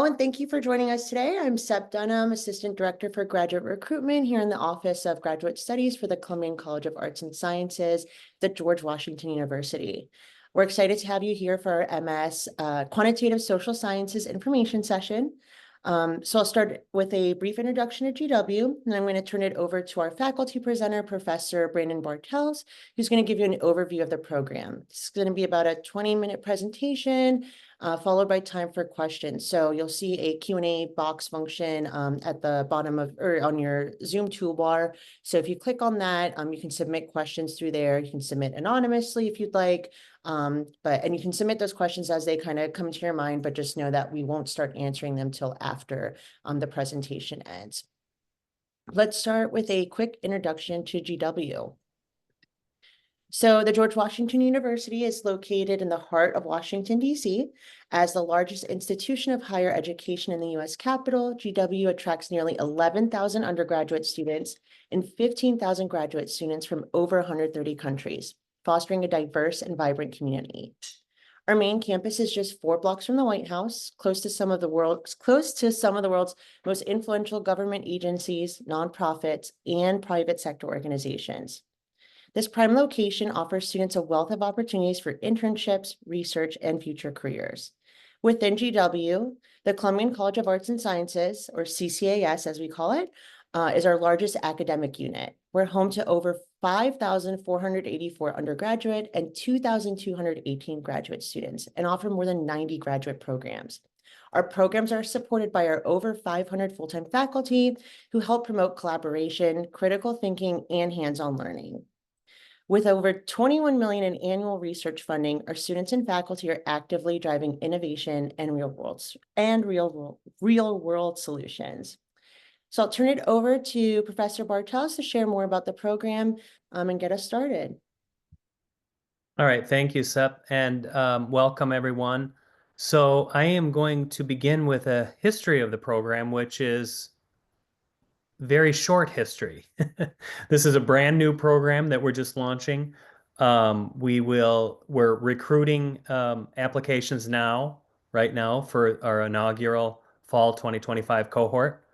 and thank you for joining us today. I'm Sep Dunham, Assistant Director for Graduate Recruitment here in the Office of Graduate Studies for the Columbian College of Arts and Sciences, the George Washington University. We're excited to have you here for our MS Quantitative Social Sciences Information session. So I'll start with a brief introduction to GW, and I'm going to turn it over to our faculty presenter, Professor Brandon Bartels, who's going to give you an overview of the program. It's going to be about a 20-minute presentation, followed by time for questions. So you'll see a Q&A box function at the bottom of, or on your Zoom toolbar. So if you click on that, you can submit questions through there. You can submit anonymously if you'd like. And you can submit those questions as they kind of come to your mind, but just know that we won't start answering them till after the presentation ends. Let's start with a quick introduction to GW. So the George Washington University is located in the heart of Washington, D.C. As the largest institution of higher education in the U.S. Capitol, GW attracts nearly 11,000 undergraduate students and 15,000 graduate students from over 130 countries, fostering a diverse and vibrant community. Our main campus is just 4 blocks from the White House, close to some of the world's most influential government agencies, nonprofits, and private sector organizations. This prime location offers students a wealth of opportunities for internships, research, and future careers. Within GW, the Columbian College of Arts and Sciences, or CCAS as we call it, is our largest academic unit. We're home to over 5,484 undergraduate and 2,218 graduate students and offer more than 90 graduate programs. Our programs are supported by our over 500 full-time faculty who help promote collaboration, critical thinking, and hands-on learning. With over 21 million in annual research funding, our students and faculty are actively driving innovation and real world solutions. So I'll turn it over to Professor Bartels to share more about the program and get us started. All right, thank you, Sep, and welcome everyone. So I am going to begin with a history of the program, which is very short history. This is a brand new program that we're just launching. We're recruiting applications right now for our inaugural fall 2025 cohort.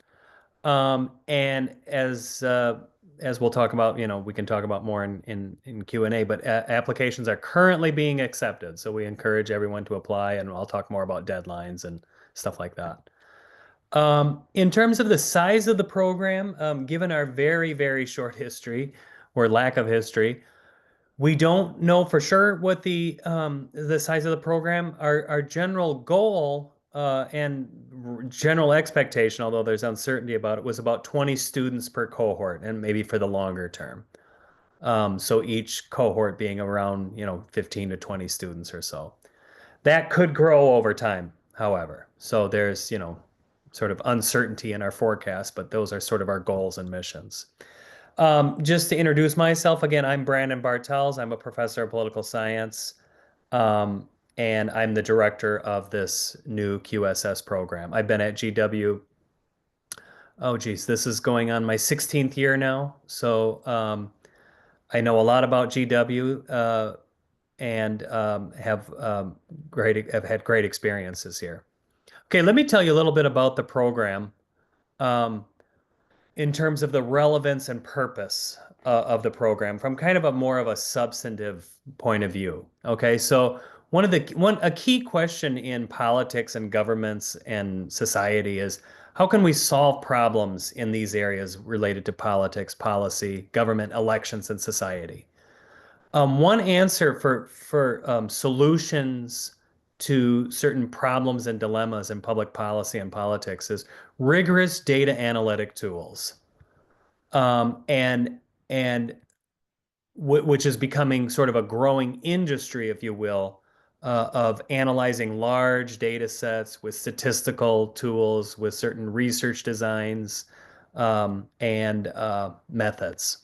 And as we'll talk about, we can talk about more in Q&A, but applications are currently being accepted. So we encourage everyone to apply, and I'll talk more about deadlines and stuff like that. In terms of the size of the program, given our very, very short history or lack of history, we don't know for sure what the size of the program. Our general goal and general expectation, although there's uncertainty about it, was about 20 students per cohort, and maybe for the longer term. So each cohort being around 15 to 20 students or so. That could grow over time, however. So there's sort of uncertainty in our forecast, but those are sort of our goals and missions. Just to introduce myself again, I'm Brandon Bartels. I'm a professor of political science, and I'm the director of this new QSS program. I've been at GW, oh geez, this is going on my 16th year now. So I know a lot about GW and have had great experiences here. Okay, let me tell you a little bit about the program. In terms of the relevance and purpose of the program from kind of a more of a substantive point of view. Okay, so a key question in politics and governments and society is how can we solve problems in these areas related to politics, policy, government, elections, and society? One answer for solutions to certain problems and dilemmas in public policy and politics is rigorous data analytic tools, and which is becoming sort of a growing industry, if you will, of analyzing large data sets with statistical tools, with certain research designs, and methods.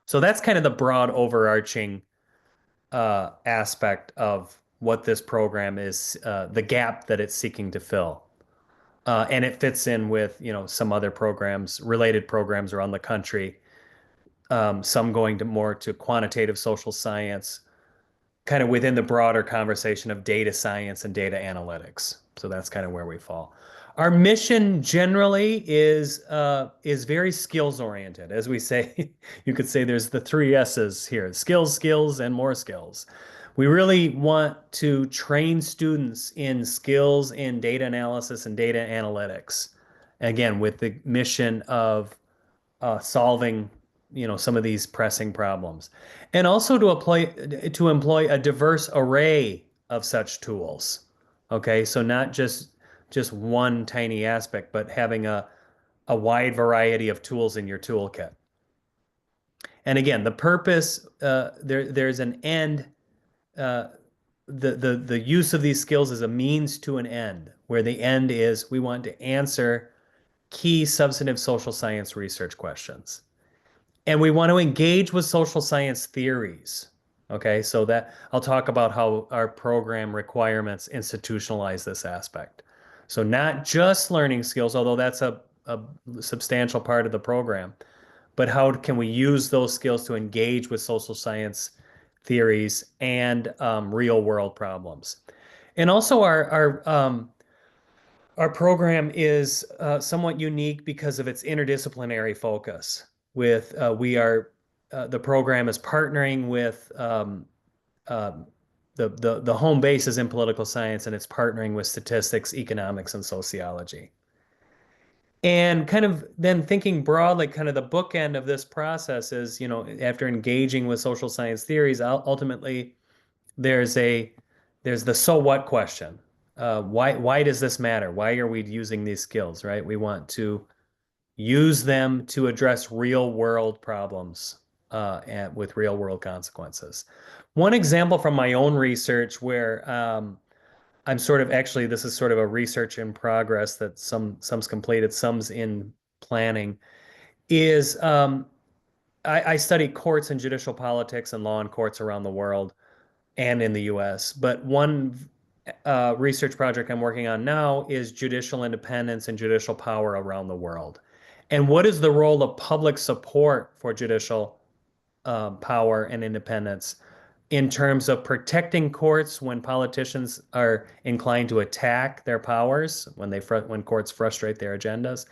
So that's kind of the broad overarching aspect of what this program is, the gap that it's seeking to fill. And it fits in with, some other programs, related programs around the country, some going more to quantitative social science, kind of within the broader conversation of data science and data analytics. So that's kind of where we fall. Our mission generally is very skills oriented. As we say, you could say there's the three S's here: skills, skills, and more skills. We really want to train students in skills in data analysis and data analytics. Again, with the mission of solving, some of these pressing problems, and also to employ a diverse array of such tools. Okay, so not just one tiny aspect, but having a wide variety of tools in your toolkit. And again, the purpose, there's an end. Uh, the use of these skills is a means to an end, where the end is we want to answer key substantive social science research questions. And we want to engage with social science theories. Okay, so that I'll talk about how our program requirements institutionalize this aspect. So not just learning skills, although that's a substantial part of the program, but how can we use those skills to engage with social science theories and real world problems. And also our program is somewhat unique because of its interdisciplinary focus. With the program is partnering with um, the home base is in political science, and it's partnering with statistics, economics, and sociology. And kind of then thinking broadly, kind of the bookend of this process is, after engaging with social science theories, ultimately there's a there's the so what question. Why does this matter? Why are we using these skills, right? We want to use them to address real world problems and with real world consequences. One example from my own research where I'm sort of actually this is sort of a research in progress that some's completed, some's in planning, is I study courts and judicial politics and law in courts around the world and in the US. But one research project I'm working on now is judicial independence and judicial power around the world. And what is the role of public support for judicial power and independence in terms of protecting courts when politicians are inclined to attack their powers, when courts frustrate their agendas,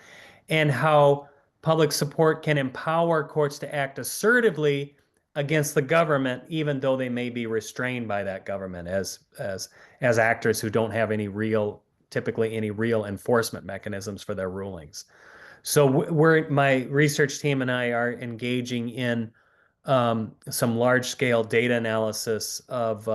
and how public support can empower courts to act assertively against the government, even though they may be restrained by that government as actors who don't have typically any real enforcement mechanisms for their rulings. So my research team and I are engaging in some large-scale data analysis of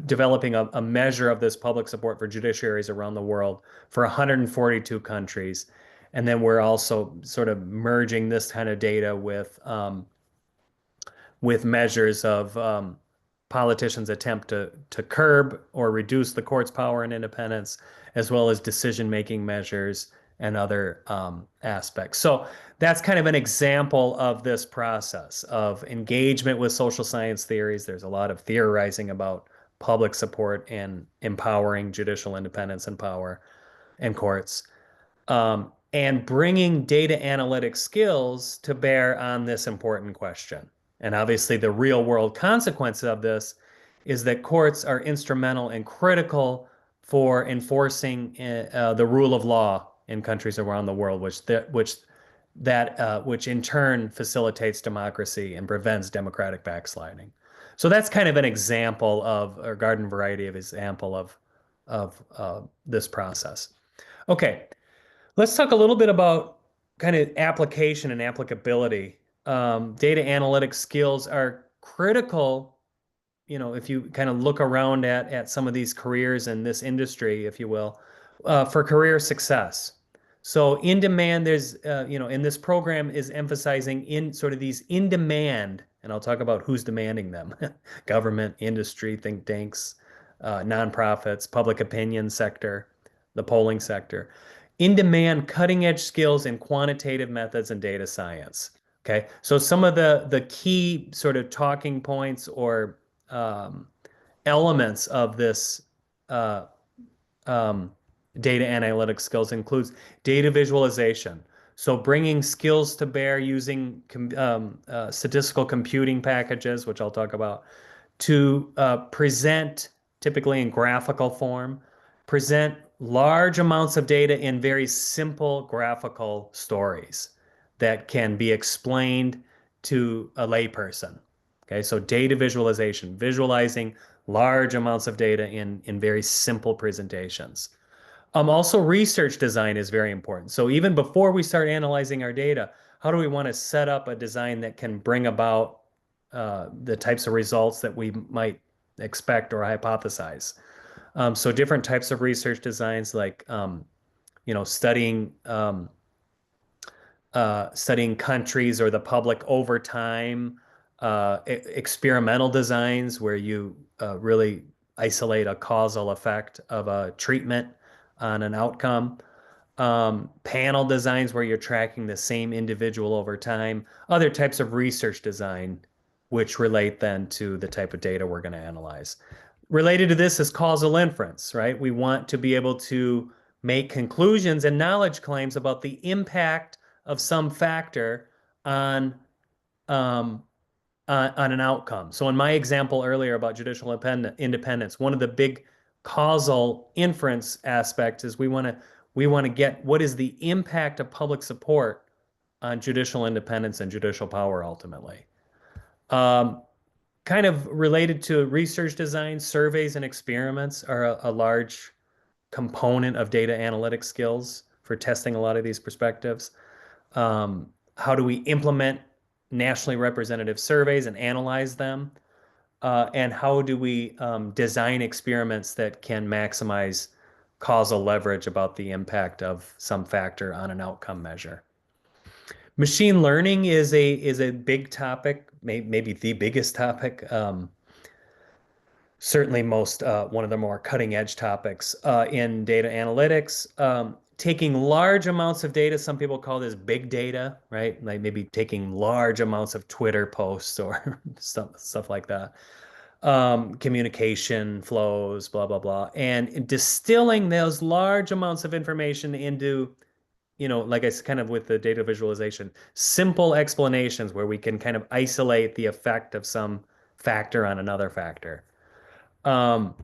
developing a measure of this public support for judiciaries around the world for 142 countries. And then we're also sort of merging this kind of data with measures of politicians' attempt to curb or reduce the court's power and independence, as well as decision-making measures and other aspects. So that's kind of an example of this process of engagement with social science theories. There's a lot of theorizing about public support and empowering judicial independence and power and courts, and bringing data analytic skills to bear on this important question. And obviously, the real world consequence of this is that courts are instrumental and critical for enforcing the rule of law in countries around the world, which in turn facilitates democracy and prevents democratic backsliding. So that's kind of an example of, or garden variety of example of this process. Okay, let's talk a little bit about kind of application and applicability. Data analytics skills are critical, if you kind of look around at some of these careers in this industry, if you will, for career success. So in demand, in this program is emphasizing in sort of these in demand, and I'll talk about who's demanding them: government, industry, think tanks, nonprofits, public opinion sector, the polling sector. In demand, cutting edge skills in quantitative methods and data science. Okay, so some of the key sort of talking points or um, elements of this uh, um, data analytics skills includes data visualization. So bringing skills to bear using statistical computing packages, which I'll talk about, to present typically in graphical form present large amounts of data in very simple graphical stories that can be explained to a layperson. Okay, so data visualization, visualizing large amounts of data in very simple presentations. Also, research design is very important. So even before we start analyzing our data, how do we want to set up a design that can bring about the types of results that we might expect or hypothesize? So different types of research designs, like studying countries or the public over time, experimental designs where you really isolate a causal effect of a treatment on an outcome, panel designs where you're tracking the same individual over time, other types of research design, which relate then to the type of data we're going to analyze. Related to this is causal inference, right? We want to be able to make conclusions and knowledge claims about the impact of some factor on um, on an outcome. So in my example earlier about judicial independence, one of the big causal inference aspects is we want to get what is the impact of public support on judicial independence and judicial power ultimately. Um, Kind of related to research design, surveys and experiments are a large component of data analytic skills for testing a lot of these perspectives. How do we implement nationally representative surveys and analyze them? And how do we design experiments that can maximize causal leverage about the impact of some factor on an outcome measure? Machine learning is a big topic, maybe the biggest topic. Certainly most one of the more cutting edge topics in data analytics. Taking large amounts of data, some people call this big data, right? Like maybe taking large amounts of Twitter posts or stuff like that. Communication flows, blah, blah, blah. And distilling those large amounts of information into, like I said, kind of with the data visualization, simple explanations where we can kind of isolate the effect of some factor on another factor. Um,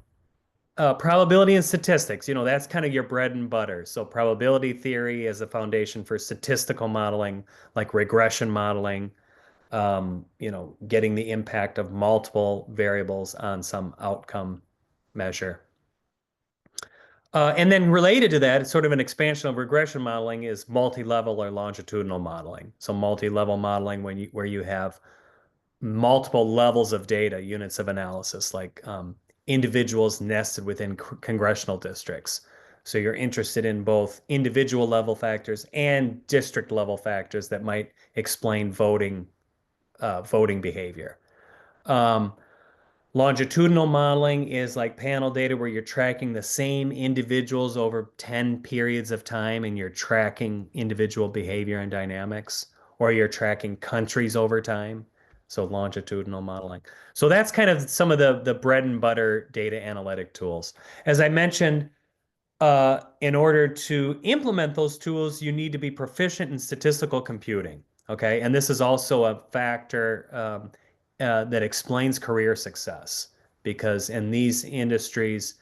Probability and statistics, that's kind of your bread and butter. So probability theory is a foundation for statistical modeling, like regression modeling, getting the impact of multiple variables on some outcome measure. And then related to that, it's sort of an expansion of regression modeling is multi-level or longitudinal modeling. So multi-level modeling where you have multiple levels of data, units of analysis, like individuals nested within congressional districts. So you're interested in both individual level factors and district level factors that might explain voting behavior. Um, Longitudinal modeling is like panel data where you're tracking the same individuals over 10 periods of time and you're tracking individual behavior and dynamics, or you're tracking countries over time. So longitudinal modeling. So that's kind of some of the bread and butter data analytic tools. As I mentioned, in order to implement those tools, you need to be proficient in statistical computing. Okay. And this is also a factor that explains career success because in these industries,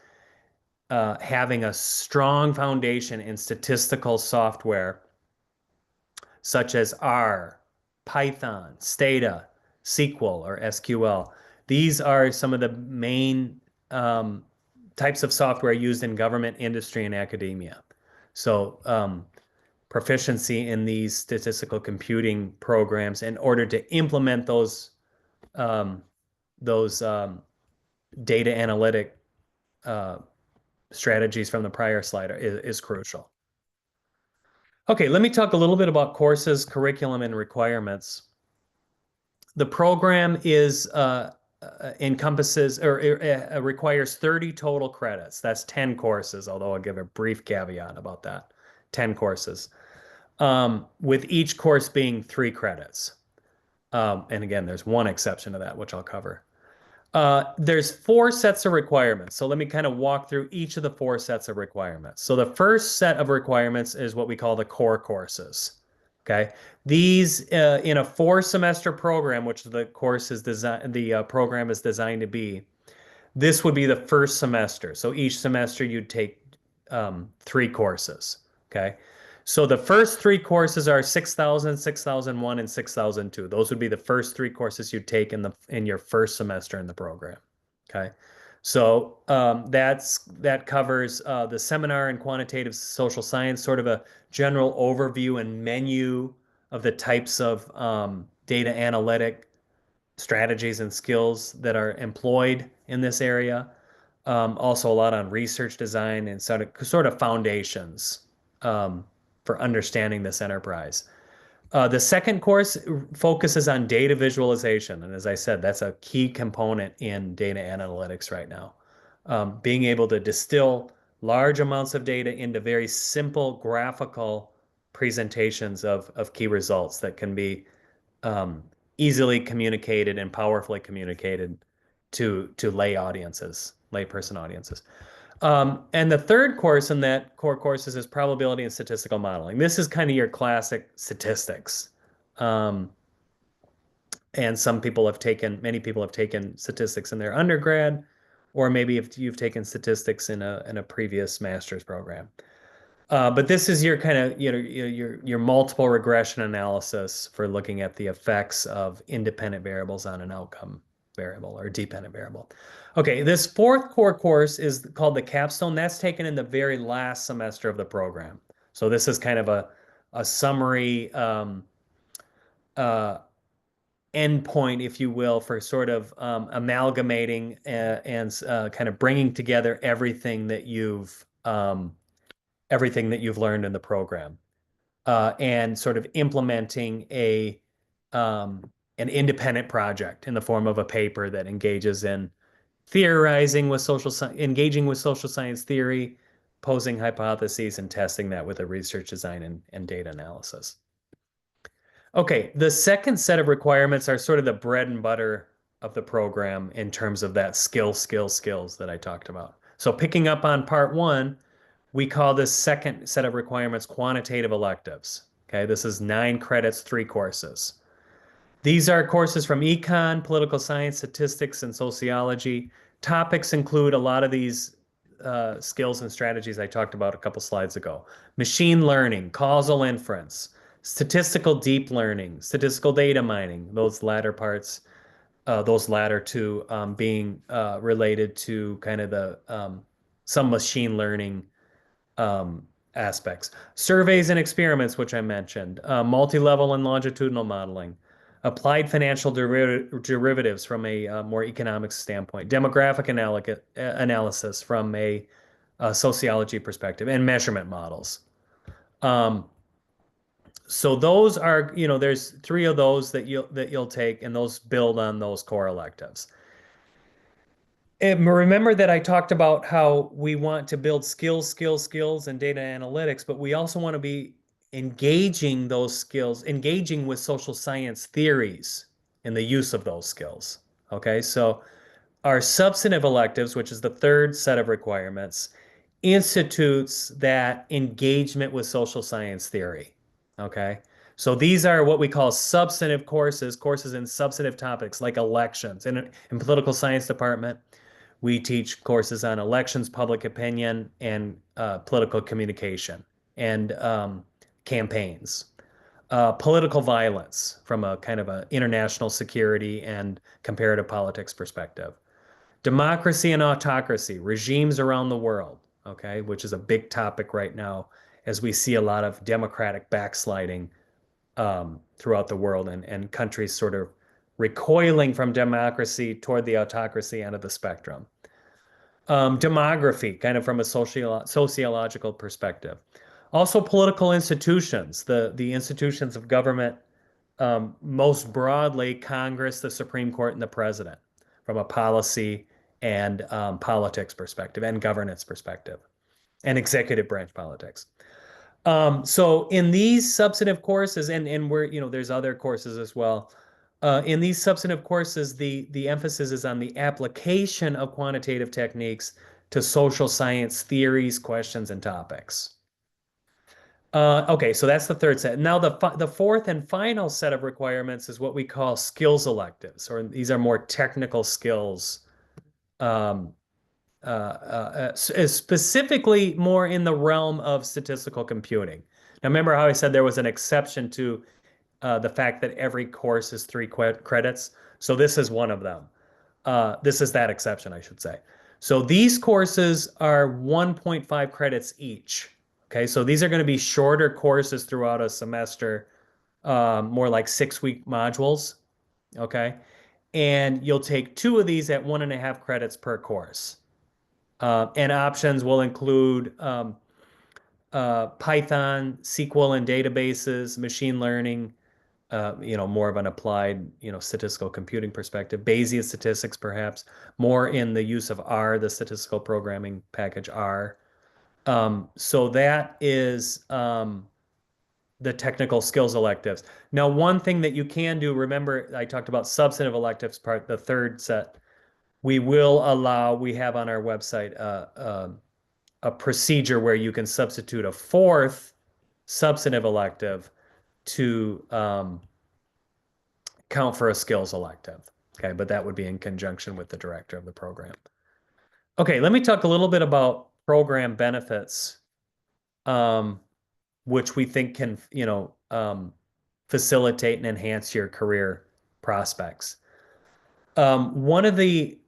having a strong foundation in statistical software such as R, Python, Stata, SQL, or SQL, these are some of the main types of software used in government, industry, and academia. So proficiency in these statistical computing programs in order to implement um, those data analytic uh, strategies from the prior slide is crucial. Okay, let me talk a little bit about courses, curriculum, and requirements. The program is encompasses or requires 30 total credits. That's 10 courses, although I'll give a brief caveat about that. 10 courses, with each course being 3 credits. And again, there's one exception to that, which I'll cover. There's 4 sets of requirements. So let me kind of walk through each of the 4 sets of requirements. So the first set of requirements is what we call the core courses. Okay. These in a 4-semester program, which the course is designed, the program is designed to be, this would be the first semester. So each semester you'd take three courses. Okay. So the first three courses are 6,000, 6,001, and 6,002. Those would be the first three courses you take in your first semester in the program. Okay. So that covers the seminar in quantitative social science, sort of a general overview and menu of the types of data analytic strategies and skills that are employed in this area. Also, a lot on research design and sort of foundations um, for understanding this enterprise. The second course focuses on data visualization. And as I said, that's a key component in data analytics right now. Being able to distill large amounts of data into very simple graphical presentations of key results that can be um, easily communicated and powerfully communicated to layperson audiences. And the third course in that core courses is probability and statistical modeling. This is kind of your classic statistics. Um, and many people have taken statistics in their undergrad, or maybe if you've taken statistics in a previous master's program. But this is your kind of, your multiple regression analysis for looking at the effects of independent variables on an outcome variable or dependent variable. Okay, this fourth core course is called the capstone. That's taken in the very last semester of the program. So this is kind of a summary uh, endpoint, if you will, for sort of amalgamating and kind of bringing together everything that you've learned in the program, and sort of implementing an independent project in the form of a paper that engages in engaging with social science theory, posing hypotheses, and testing that with a research design and data analysis. Okay, the second set of requirements are sort of the bread and butter of the program in terms of that skills that I talked about. So picking up on part one, we call this second set of requirements quantitative electives. Okay, this is 9 credits, 3 courses. These are courses from econ, political science, statistics, and sociology. Topics include a lot of these skills and strategies I talked about a couple slides ago. Machine learning, causal inference, statistical deep learning, statistical data mining, those latter two being related to kind of some machine learning aspects. Surveys and experiments, which I mentioned, multi-level and longitudinal modeling, applied financial derivatives from a more economic standpoint, demographic analysis from a sociology perspective, and measurement models. Um, so those are, there's 3 of those that you'll take, and those build on those core electives. And remember that I talked about how we want to build skills in data analytics, but we also want to be engaging those skills, engaging with social science theories and the use of those skills. Okay, so our substantive electives, which is the third set of requirements, institutes that engagement with social science theory. Okay, so these are what we call substantive courses in substantive topics like elections. In political science department, we teach courses on elections, public opinion, and political communication and campaigns. Political violence from a kind of an international security and comparative politics perspective. Democracy and autocracy, regimes around the world, okay, which is a big topic right now as we see a lot of democratic backsliding throughout the world and countries sort of recoiling from democracy toward the autocracy end of the spectrum. Demography, kind of from a sociological perspective. Also, political institutions, the institutions of government, most broadly, Congress, the Supreme Court, and the president, from a policy and politics perspective and governance perspective, and executive branch politics. So in these substantive courses, and there's other courses as well. In these substantive courses, the emphasis is on the application of quantitative techniques to social science theories, questions, and topics. Okay, so that's the third set. Now the fourth and final set of requirements is what we call skills electives, or these are more technical skills is specifically more in the realm of statistical computing. Now, remember how I said there was an exception to the fact that every course is three credits? So this is one of them. This is that exception, I should say. So these courses are 1.5 credits each. Okay, so these are going to be shorter courses throughout a semester, more like 6-week modules. Okay, and you'll take two of these at 1.5 credits per course. And options will include Python, SQL and databases, machine learning, more of an applied, statistical computing perspective, Bayesian statistics, perhaps more in the use of R, the statistical programming package R. So that is the technical skills electives. Now, one thing that you can do, remember, I talked about substantive electives part, the third set. We have on our website a procedure where you can substitute a fourth substantive elective to count for a skills elective. Okay, but that would be in conjunction with the director of the program. Okay, let me talk a little bit about program benefits, um, which we think can, facilitate and enhance your career prospects. One of the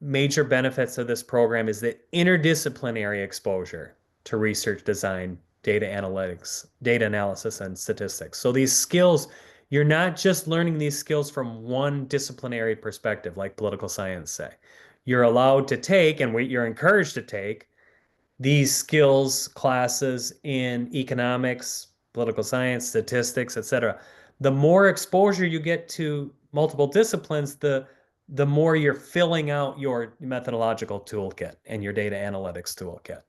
major benefits of this program is the interdisciplinary exposure to research design, data analytics, data analysis, and statistics. So these skills, you're not just learning these skills from one disciplinary perspective, like political science say. You're allowed to take, and you're encouraged to take, these skills classes in economics, political science, statistics, etc. The more exposure you get to multiple disciplines, the more you're filling out your methodological toolkit and your data analytics toolkit.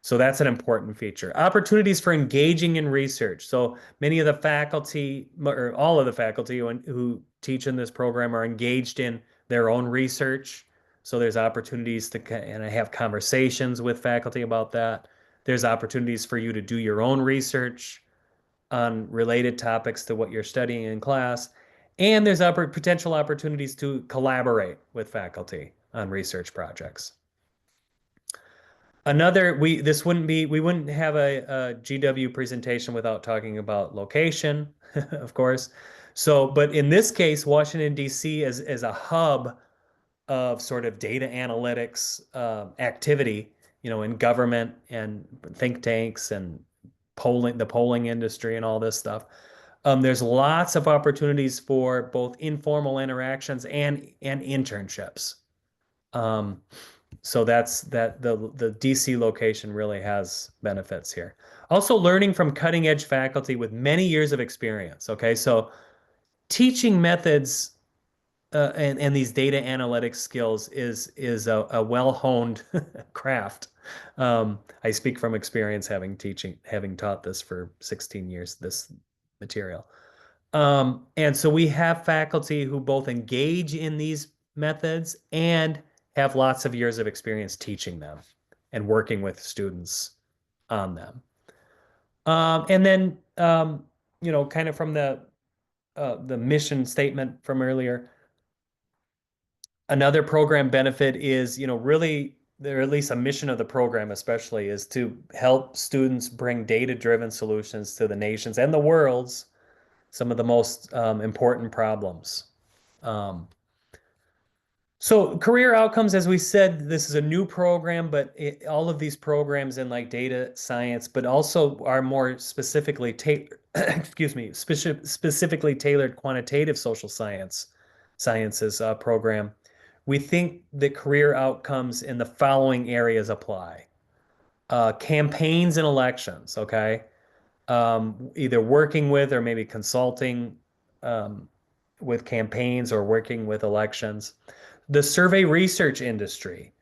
So that's an important feature. Opportunities for engaging in research. So many of the faculty, or all of the faculty who teach in this program are engaged in their own research. So there's opportunities and I have conversations with faculty about that. There's opportunities for you to do your own research on related topics to what you're studying in class. And there's potential opportunities to collaborate with faculty on research projects. We wouldn't have a GW presentation without talking about location, of course. So, but in this case, Washington, D.C. is a hub of sort of data analytics activity, in government and think tanks and the polling industry and all this stuff. There's lots of opportunities for both informal interactions and internships. So that's the DC location really has benefits here. Also learning from cutting edge faculty with many years of experience. Okay, so teaching methods and these data analytics skills is a well-honed craft. I speak from experience having taught this for 16 years, this material. And so we have faculty who both engage in these methods and have lots of years of experience teaching them and working with students on them. And then, kind of from the mission statement from earlier, another program benefit is, really, or at least a mission of the program especially, is to help students bring data-driven solutions to the nation's and the world's some of the most important problems. So career outcomes, as we said, this is a new program, but all of these programs in like data science, but also are more specifically excuse me, specifically tailored quantitative social sciences program. We think that career outcomes in the following areas apply. Campaigns and elections, okay? Either working with or maybe consulting with campaigns or working with elections. The survey research industry,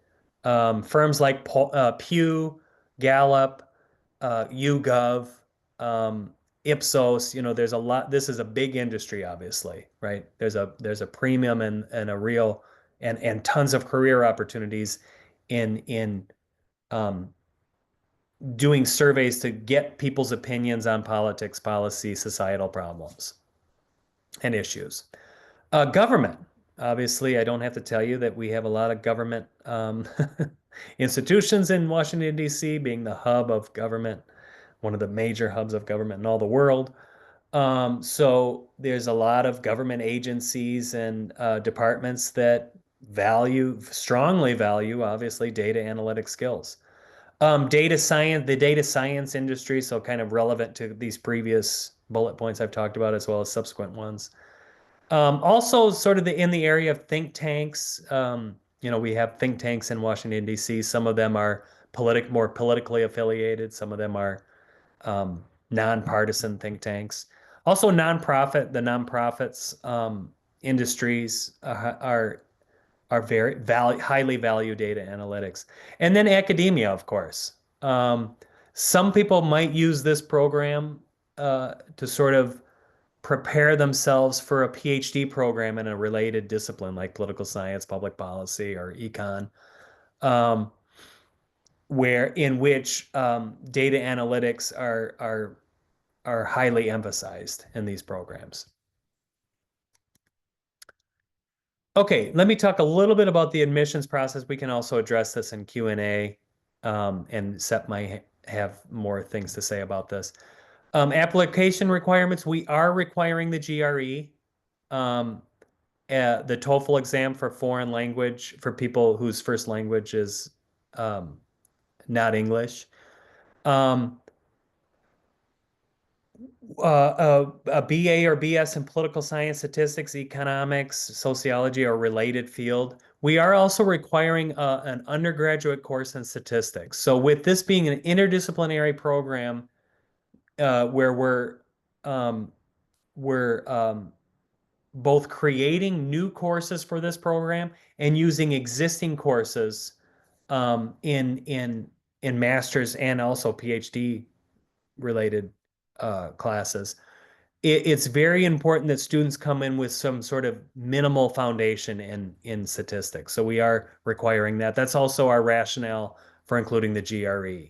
firms like Pew, Gallup, YouGov, Ipsos, there's a lot. This is a big industry, obviously, right? There's a premium and a real and tons of career opportunities in doing surveys to get people's opinions on politics, policy, societal problems, and issues. Government. Obviously, I don't have to tell you that we have a lot of government institutions in Washington, D.C., being the hub of government, one of the major hubs of government in all the world. So there's a lot of government agencies and departments that strongly value, obviously, data analytic skills. Data science, the data science industry, so kind of relevant to these previous bullet points I've talked about, as well as subsequent ones. Also, sort of in the area of think tanks. We have think tanks in Washington, D.C. Some of them are more politically affiliated. Some of them are nonpartisan think tanks. Also, the nonprofits industries are highly value data analytics. And then academia, of course. Some people might use this program to sort of prepare themselves for a PhD program in a related discipline like political science, public policy, or econ, um, in which data analytics are highly emphasized in these programs. Okay, let me talk a little bit about the admissions process. We can also address this in Q&A, and Sep might have more things to say about this. Application requirements, we are requiring the GRE, the TOEFL exam for foreign language for people whose first language is not English. A BA or BS in political science, statistics, economics, sociology, or related field. We are also requiring an undergraduate course in statistics. So with this being an interdisciplinary program, where we're both creating new courses for this program and using existing courses in master's and also PhD related classes. It's very important that students come in with some sort of minimal foundation in statistics. So we are requiring that. That's also our rationale for including the GRE,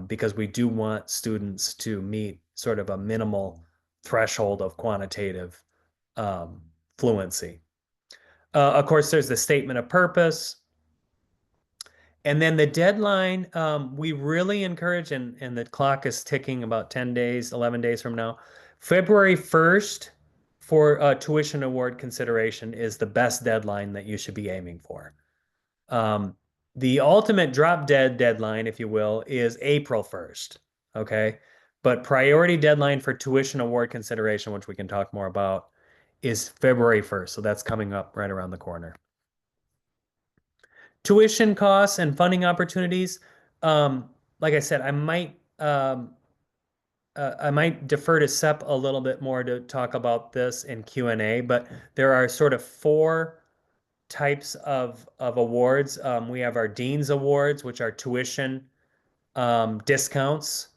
because we do want students to meet sort of a minimal threshold of quantitative fluency. Of course, there's the statement of purpose. And then the deadline, we really encourage, and the clock is ticking about 10 days, 11 days from now. February 1st for tuition award consideration is the best deadline that you should be aiming for. The ultimate drop dead deadline, if you will, is April 1st. Okay. But priority deadline for tuition award consideration, which we can talk more about, is February 1st. So that's coming up right around the corner. Tuition costs and funding opportunities. Like I said, I might defer to Sep a little bit more to talk about this in Q&A, but there are sort of four types of awards. We have our Dean's Awards, which are tuition discounts,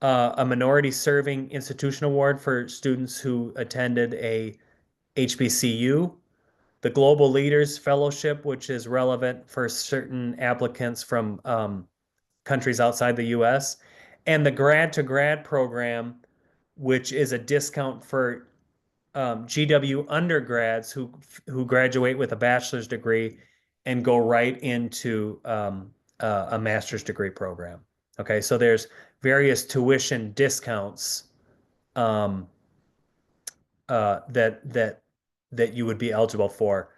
a minority serving institution award for students who attended a HBCU, the Global Leaders Fellowship, which is relevant for certain applicants from countries outside the US, and the Grad to Grad program, which is a discount for GW undergrads who graduate with a bachelor's degree and go right into a master's degree program. Okay, so there's various tuition discounts that you would be eligible for.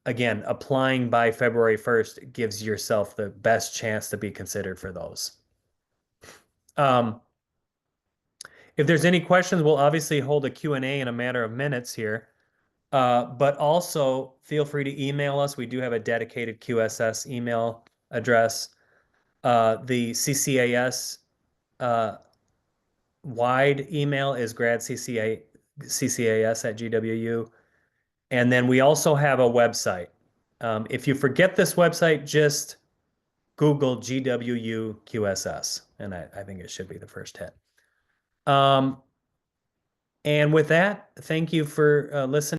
Again, applying by February 1st gives yourself the best chance to be considered for those. If there's any questions, we'll obviously hold a Q&A in a matter of minutes here. But also feel free to email us. We do have a dedicated QSS email address. The CCAS wide email is gradccas@GWU. And then we also have a website. If you forget this website, just Google GWU QSS, and I think it should be the first hit. And with that, thank you for listening.